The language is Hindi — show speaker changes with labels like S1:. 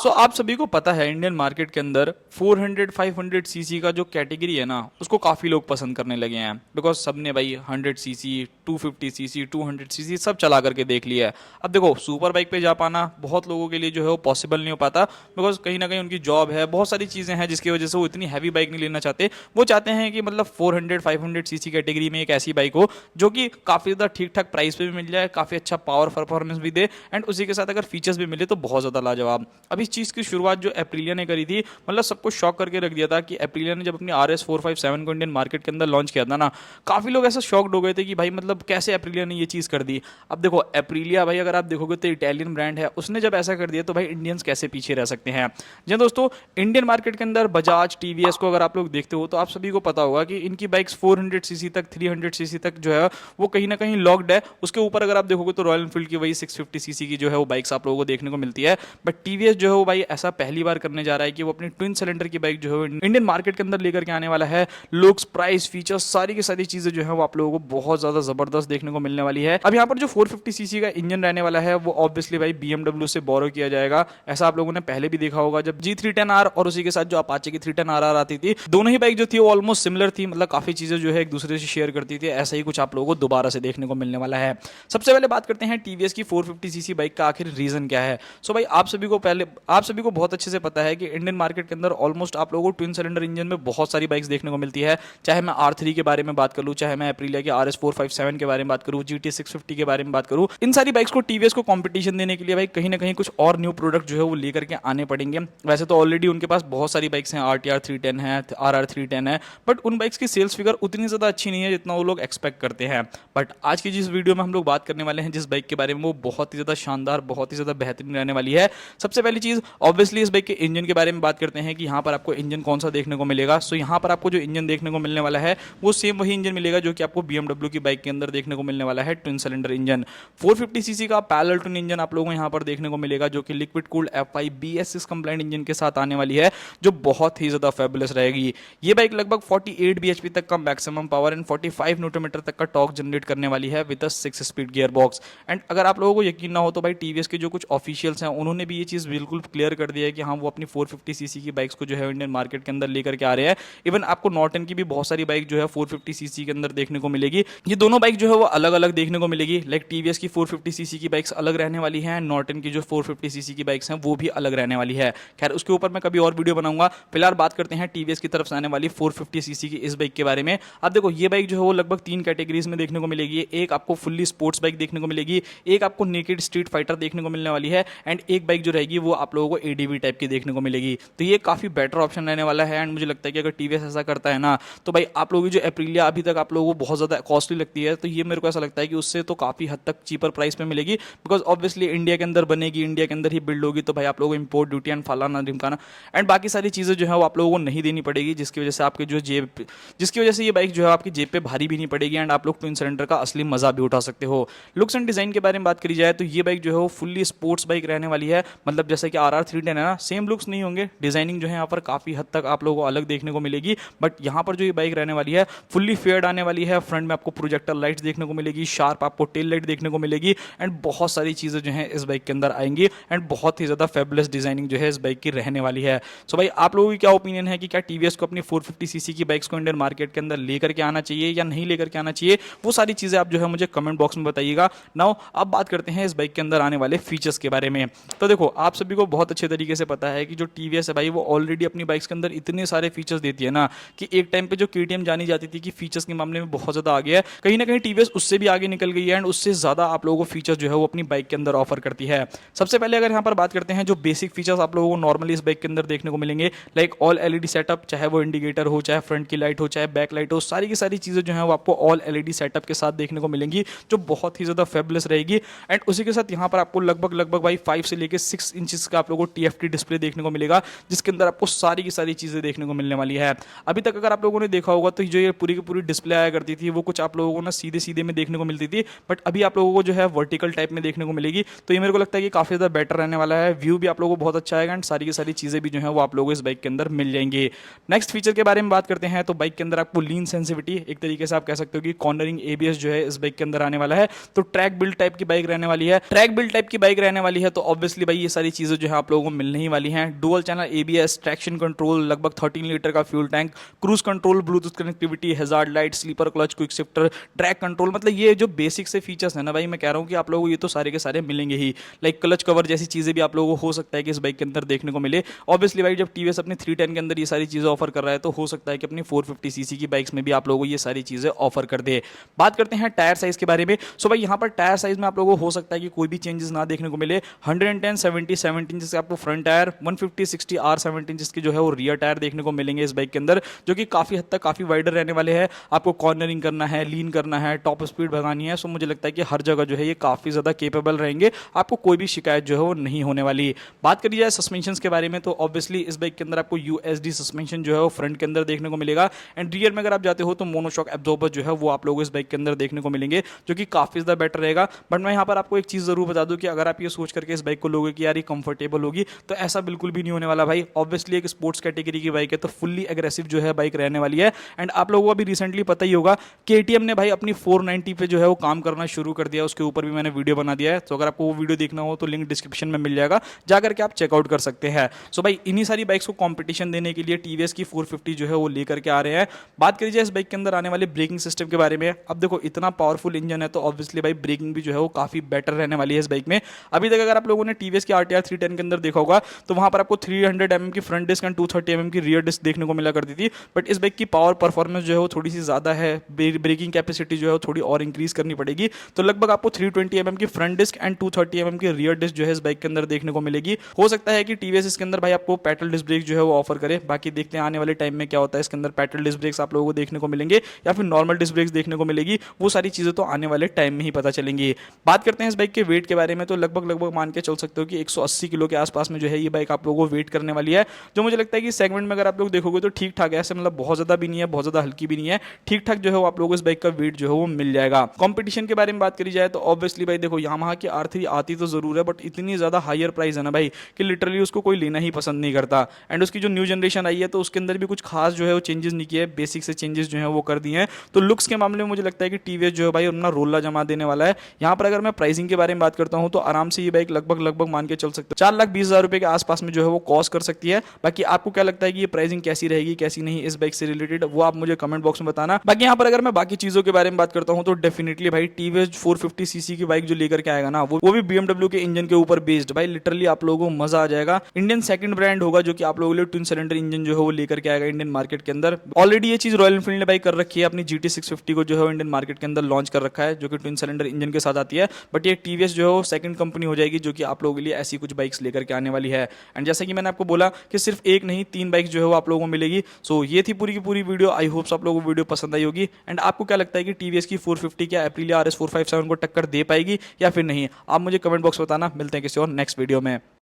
S1: सो आप सभी को पता है इंडियन मार्केट के अंदर 400-500 सीसी का जो कैटेगरी है ना उसको काफ़ी लोग पसंद करने लगे हैं। बिकॉज सबने भाई 100 सीसी, 250 सीसी, 200 सीसी सब चला करके देख लिया है। अब देखो सुपर बाइक पे जा पाना बहुत लोगों के लिए जो है वो पॉसिबल नहीं हो पाता। बिकॉज कहीं ना कहीं उनकी जॉब है, बहुत सारी चीज़ें हैं जिसकी वजह से वो इतनी हैवी बाइक नहीं लेना चाहते। वो चाहते हैं कि मतलब 400-500 सीसी कैटेगरी में एक ऐसी बाइक हो जो कि काफ़ी ज़्यादा ठीक ठाक प्राइस पे भी मिल जाए, काफ़ी अच्छा पावर परफॉर्मेंस भी दे, एंड उसी के साथ अगर फीचर्स भी मिले तो बहुत ज़्यादा लाजवाब। अब इस चीज़ की शुरुआत जो एप्रिलिया ने करी थी, मतलब सबको शॉक करके रख दिया था कि एप्रिलिया ने जब अपनी RS 457 को इंडियन मार्केट के अंदर लॉन्च किया था ना, काफ़ी लोग ऐसा शॉक्ड हो गए थे कि भाई मतलब कैसे एप्रिलिया ने ये चीज़ कर दी। अब देखो एप्रिलिया भाई अगर आप देखोगे तो इटालियन ब्रांड है, उसने जब ऐसा कर दिया तो भाई इंडियंस कैसे पीछे रह सकते हैं। जी दोस्तों, इंडियन मार्केट के अंदर बजाज TVS को अगर आप लोग देखते हो तो आप सभी को पता होगा कि इनकी बाइक्स 400 सीसी तक, 300 सीसी तक जो है वो कहीं ना कहीं लॉक्ड है। उसके ऊपर अगर आप देखोगे तो रॉयल एनफील्ड की वही 650 सीसी की जो है वो बाइक्स आप लोगों को देखने को मिलती है। बट TVS जो है वो भाई ऐसा पहली बार करने जा रहा है कि वो अपनी ट्विन सिलेंडर की बाइक जो है इंडियन मार्केट के अंदर लेकर के आने वाला है। लुक्स, प्राइस, फीचर्स, सारी की सारी चीजें जो है वो आप लोगों को बहुत ज्यादा जबरदस्त देखने को मिलने वाली है। अब यहाँ पर जो 450 सीसी का इंजन रहने वाला है वो ऑब्वियसली भाई BMW से बोरो किया जाएगा। ऐसा आप लोगों ने पहले भी देखा होगा जब G310R और उसी के साथ जो अपाचे की 310RR आती थी, दोनों ही बाइक जो थी वो ऑलमोस्ट सिमिलर थी, मतलब काफी चीजें जो है एक दूसरे से शेयर करती थी। ऐसा ही कुछ आप लोगों को दोबारा से देखने को मिलने वाला है। सबसे पहले बात करते हैं TVS की 450 सीसी बाइक का आखिर रीजन क्या है। सो भाई आप सभी को बहुत अच्छे से पता है कि इंडियन मार्केट के अंदर ऑलमोस्ट आप लोगों को ट्विन सिलेंडर इंजन में बहुत सारी बाइक्स देखने को मिलती है। चाहे मैं R3 के बारे में बात कर लूं, चाहे मैं एप्रिलिया के RS 457 के बारे में बात करूं, GT 650 के बारे में बात करूं, इन सारी बाइक्स को TVS को कंपटीशन देने के लिए भाई कहीं ना कहीं कुछ और न्यू प्रोडक्ट जो है वो लेकर के आने पड़ेंगे। वैसे तो ऑलरेडी उनके पास बहुत सारी बाइक्स हैं, RTR 310 है, RR 310 है, बट उन बाइक्स की सेल्स फिगर उतनी ज्यादा अच्छी नहीं है जितना वो लोग एक्सपेक्ट करते हैं। बट आज की जिस वीडियो में हम लोग बात करने वाले हैं जिस बाइक के बारे में, वो बहुत ही ज्यादा शानदार, बहुत ही ज्यादा बेहतरीन रहने वाली है। सबसे पहली चीज ऑब्वियसली इस बाइक के इंजन के बारे में बात करते हैं कि यहाँ पर आपको इंजन कौन सा देखने को मिलेगा। सो यहाँ पर आपको जो इंजन देखने को मिलने वाला है वो सेम वही इंजन मिलेगा जो कि आपको BMW की बाइक के अंदर देखने को मिलने वाला है, ट्विन सिलेंडर इंजन। 450 सीसी का पैरेलल ट्विन इंजन आप लोगों को यहाँ पर देखने को मिलेगा जो कि liquid cooled F5 BS6 complaint engine के साथ आने वाली है, जो बहुत ही ज्यादा फेबुलस रहेगी। ये बाइक लगभग 48 bhp तक का मैक्सिमम पावर एंड 45 न्यूटन तक का टॉर्क जनरेट करने वाली है with 6 speed gear box. And अगर आप लोगों को यकीन ना हो तो भाई TVS के जो कुछ ऑफिशियल्स हैं उन्होंने भी ये चीज बिल्कुल क्लियर कर दिया है कि हाँ वो अपनी 450 सीसी की बाइक्स को जो है इंडियन मार्केट के अंदर लेकर के आ रहे हैं। इवन आपको नॉर्टन की भी बहुत सारी बाइक जो है 450 सीसी के अंदर देखने को मिलेगी। ये दोनों बाइक जो है वो अलग अलग देखने को मिलेगी। लाइक TVS की 450 सीसी की बाइक्स अलग रहने वाली है, नॉर्टन की जो 450 सीसी की बाइक्स हैं वो भी अलग रहने वाली है। खैर उसके ऊपर मैं कभी और वीडियो बनाऊंगा। फिलहाल बात करते हैं TVS की तरफ से आने वाली 450 सीसी की इस बाइक के बारे में। अब देखो ये बाइक जो है वो लगभग 3 कैटेगरीज में देखने को मिलेगी। एक आपको फुल्ली स्पोर्ट्स बाइक देखने को मिलेगी, एक आपको नेकेड स्ट्रीट फाइटर देखने को मिलने वाली है, एंड एक बाइक जो रहेगी वो आप लोगों को ADV टाइप की देखने को मिलेगी। तो ये काफी बेटर ऑप्शन रहने वाला है। एंड मुझे लगता है कि अगर TVS ऐसा करता है ना तो भाई आप लोगों की जो एप्रिलिया अभी तक आप लोगों को बहुत ज्यादा कॉस्टली लगती है, तो ये मेरे को ऐसा लगता है कि उससे तो काफी हद तक चीपर प्राइस पे मिलेगी। बिकॉज ऑब्वियसली इंडिया के अंदर बनेगी, इंडिया के अंदर ही बिल्ड होगी, तो भाई आप लोगों को इंपोर्ट ड्यूटी एंड फलाना ढिमकाना एंड बाकी सारी चीजें जो है वो आप लोगों को नहीं देनी पड़ेगी, जिसकी वजह से आपके जो जिसकी वजह से ये बाइक जो है आपकी जेब पे भारी भी नहीं पड़ेगी एंड आप लोग ट्विन सिलेंडर का असली मजा भी उठा सकते हो। लुक्स एंड डिजाइन के बारे में बात करी जाए तो ये बाइक जो है वो फुल्ली स्पोर्ट्स बाइक रहने वाली है। मतलब जैसे कि RR 310 है ना, सेम लुक्स नहीं होंगे, डिजाइनिंग जो है यहाँ पर काफी हद तक आप लोगों को अलग देखने को मिलेगी। बट यहाँ पर जो ये बाइक रहने वाली है फुल्ली फेयर्ड आने वाली है। फ्रंट में आपको प्रोजेक्टर लाइट्स देखने को मिलेगी, शार्प आपको टेल लाइट देखने को मिलेगी, एंड बहुत सारी चीजें जो है इस बाइक के अंदर आएंगी, एंड बहुत ही ज्यादा फेबुलस डिजाइनिंग जो है इस बाइक की रहने वाली है। सो भाई आप लोगों की क्या ओपिनियन है कि क्या TVS को अपनी 450 सीसी की बाइक्स को इंडियन मार्केट के अंदर लेकर के आना चाहिए या नहीं लेकर के आना चाहिए? वो सारी चीजें आप जो है मुझे कमेंट बॉक्स में बताइएगा। नाउ अब बात करते हैं इस बाइक के अंदर आने वाले फीचर्स के बारे में। तो देखो आप सभी को बहुत अच्छे तरीके से पता है कि जो TVS है भाई वो ऑलरेडी अपनी बाइक्स के अंदर इतने सारे फीचर्स देती है ना कि एक टाइम पे जो KTM जानी जाती थी कि फीचर्स के मामले में बहुत ज्यादा आगे है, कहीं ना कहीं TVS उससे भी आगे निकल गई है एंड उससे ज्यादा आप लोगों को फीचर्स जो है वो अपनी बाइक के अंदर ऑफर करती है। सबसे पहले अगर यहाँ पर बात करते हैं जो बेसिक फीचर्स आप लोगों को नॉर्मली इस बाइक के अंदर देखने को मिलेंगे, लाइक ऑल LED सेटअप, चाहे वो इंडिकेटर हो, चाहे फ्रंट की लाइट हो, चाहे बैक लाइट हो, सारी की सारी चीजें जो है वो आपको ऑल LED सेटअप के साथ देखने को मिलेंगी, जो बहुत ही ज्यादा फेबुलस रहेगी। एंड उसी के साथ यहाँ पर आपको लगभग भाई 5 से लेकर 6 इंचेस का आप लोगों को TFT डिस्प्ले देखने को मिलेगा, जिसके अंदर आपको सारी की सारी चीजें देखने को मिलने वाली है। अभी तक अगर आप लोगों ने देखा होगा तो जो ये पूरी की पूरी डिस्प्ले आया करती थी वो कुछ आप लोगों को ना सीधे सीधे में देखने को मिलती थी, बट अभी आप लोगों को जो है वर्टिकल टाइप में देखने को मिलेगी। तो ये मेरे को लगता है कि काफी ज्यादा बेटर रहने वाला है। व्यू भी आप लोगों को बहुत अच्छा आएगा एंड सारी की सारी चीजें भी जो है वो आप लोगों को इस बाइक के अंदर मिल जाएंगी। नेक्स्ट फीचर के बारे में बात करते हैं तो बाइक के अंदर आपको लीन सेंसिटिविटी, एक तरीके से आप कह सकते हो कि कॉर्नरिंग ABS जो है इस बाइक के अंदर आने वाला है। तो ट्रैक बिल्ड टाइप की बाइक रहने वाली है। ट्रैक बिल्ड टाइप की बाइक रहने वाली है तो ऑब्वियसली भाई ये सारी चीजें जो है है आप लोगों को मिलने ही वाली हैं। Dual channel ABS, traction control, लगभग 13 लीटर का fuel tank, cruise control, Bluetooth connectivity, hazard light, slipper clutch, quick shifter, track control, मतलब ये जो बेसिक से फीचर्स है ना भाई, मैं कह रहा हूँ कि आप लोगों को ये तो सारे के सारे मिलेंगे ही। लाइक क्लच कवर जैसी चीज़ें भी आप लोगों को हो सकता है कि इस बाइक के अंदर देखने को मिले। ऑब्वियसली भाई जब TVS अपनी 310 के अंदर ये सारी चीज़ें ऑफर कर रहा है तो हो सकता है कि अपनी 450cc की बाइक्स में भी आप लोगों को ये सारी चीज़ें ऑफर कर दे। बात करते हैं टायर साइज के बारे में। सो भाई यहाँ पर टायर साइज में आप लोगों को हो सकता है कि कोई भी चेंजेस ना देखने को मिले। 110 70 17 इंच के आपको फ्रंट टायर, 150 60 R 17 इंच के जो है वो रियर टायर देखने को मिलेंगे इस बाइक के अंदर, जो कि काफी हद तक काफी वाइडर रहने वाले हैं। आपको कॉर्नरिंग करना है, लीन करना है, टॉप स्पीड भगानी है, सो मुझे लगता है कि हर जगह जो है ये काफी ज्यादा केपेबल रहेंगे, आपको कोई भी शिकायत जो है वो नहीं होने वाली। बात करी जाए सस्पेंशन के बारे में तो ऑब्वियसली इस बाइक के अंदर आपको USD सस्पेंशन जो है वो फ्रंट के अंदर देखने को मिलेगा। एंड रियर में अगर आप जाते हो तो मोनोशॉक एब्जॉर्बर जो है वो आप लोगों को इस बाइक के अंदर देखने को मिलेंगे, जो कि काफी ज्यादा बेटर रहेगा। बट मैं यहाँ पर आपको एक चीज जरूर बता दूं कि अगर आप ये सोच करके इस बाइक को लोगे कि यार ये कंफर्टेबल होगी, तो ऐसा बिल्कुल भी नहीं होने वाला भाई। ऑब्वियसली एक स्पोर्ट्स कैटेगरी की बाइक है तो फुल्ली एग्रेसिव जो है बाइक रहने वाली है। एंड आप लोगों को अभी रिसेंटली पता ही होगा KTM ने भाई अपनी 490 पे जो है वो काम करना शुरू कर दिया, उसके ऊपर भी मैंने वीडियो बना दिया है। तो अगर आपको वो वीडियो देखना हो तो लिंक डिस्क्रिप्शन में मिल जाएगा, जाकर के आप चेकआउट कर सकते हैं। सो भाई इन्हीं सारी बाइक्स को कंपटीशन देने के लिए TVS की 450 जो है वो लेकर के आ रहे हैं। बात करी जाए इस बाइक के अंदर आने वाले ब्रेकिंग सिस्टम के बारे में, अब देखो इतना पावरफुल इंजन है तो ऑब्वियसली भाई ब्रेकिंग भी जो है वो काफी बेटर रहने वाली है इस बाइक में। अभी तक अगर आप लोगों ने TVS की RTR 310 के अंदर देखा होगा तो वहां पर आपको 300 mm की फ्रंट डिस्क एंड 230 mm की रियर डिस्क देखने को मिला करती थी। बट इस बाइक की पावर परफॉर्मेंस जो है वो थोड़ी सी ज्यादा है, ब्रेकिंग कैपेसिटी जो है वो थोड़ी और इंक्रीज करनी पड़ेगी। तो लगभग आपको 320 mm की फ्रंट डिस्क एंड 230 mm की रियर डिस्क जो है इस बाइक के अंदर देखने को मिलेगी। हो सकता है कि TVS इसके अंदर भाई आपको पेट्रोल डिस्क ब्रेक जो है वो ऑफर करे, बाकी देखते हैं आने वाले टाइम में क्या होता है। इसके अंदर पेट्रोल डिस्क ब्रेक्स आप लोगों को देखने को मिलेंगे या फिर नॉर्मल डिस्क ब्रेक्स देखने को मिलेगी, वो सारी चीजें तो आने वाले टाइम में ही पता चलेंगी। बात करते हैं इस बाइक के वेट के बारे में तो लगभग मान के चल सकते हो कि 180 किलो के आसपास में जो है ये बाइक आप लोगों को वेट करने वाली है, जो मुझे लगता है कि सेगमेंट में अगर आप लोग देखोगे तो ठीक ठाक है। ऐसे मतलब बहुत ज्यादा भी नहीं है, बहुत ज्यादा हल्की भी नहीं है, ठीक ठाक जो है वो आप लोगों को इस बाइक का वेट जो है वो मिल जाएगा। कंपटीशन के बारे में बात करी जाए तो ऑब्वियसली भाई देखो यामाहा की R3 आती तो जरूर है, बट इतनी ज्यादा हायर प्राइस है ना भाई कि लिटरली उसको कोई लेना ही पसंद नहीं करता। एंड उसकी जो न्यू जनरेशन आई है तो उसके अंदर भी कुछ खास जो है वो चेंजेस नहीं किए, बेसिक से चेंजेस जो है वो कर दिए हैं। तो लुक्स के मामले में मुझे लगता है कि TVS जो है भाई अपना रोला जमा देने वाला है। यहाँ पर अगर मैं प्राइसिंग के बारे में बात करता हूँ तो आराम से ये बाइक लगभग मान के चल सकते हो 4,20,000 रुपए के आसपास में जो है वो कॉस्ट कर सकती है। बाकी आपको क्या लगता है कि ये प्राइसिंग कैसी रहेगी कैसी नहीं इस बाइक से रिलेटेड, वो आप मुझे कमेंट बॉक्स में बताना। बाकी यहाँ पर अगर मैं बाकी चीजों के बारे में बात करता हूँ तो डेफिनेटली भाई TVS 450cc की बाइक जो लेकर के आएगा ना वो भी BMW के इंजन के ऊपर बेस्ड, भाई लिटरली आप लोगों को मजा आ जाएगा। इंडियन सेकंड ब्रांड होगा जो कि आप लोगों के लिए ट्विन सिलेंडर इंजन जो है वो लेकर के आएगा इंडियन मार्केट के अंदर। ऑलरेडी ये चीज रॉयल एनफील्ड ने भाई कर रखी है, अपनी GT 650 को जो है इंडियन मार्केट के अंदर लॉन्च कर रखा है, जो कि ट्विन सिलेंडर इंजन के साथ आती है। बट ये TVS जो है वो सेकंड कंपनी हो जाएगी जो कि आप लोगों के लिए ऐसी कुछ बाइक्स लेकर के आने वाली है। एंड जैसा कि मैंने आपको बोला कि सिर्फ एक नहीं 3 बाइक्स जो है वो आप लोगों को मिलेगी। सो ये थी पूरी की पूरी वीडियो, आई होप्स आप लोगों को वीडियो पसंद आई होगी। एंड आपको क्या लगता है कि TVS की 450 क्या Aprilia RS 457 को टक्कर दे पाएगी या फिर नहीं, आप मुझे कमेंट बॉक्स में बताना। मिलते हैं किसी और नेक्स्ट वीडियो में।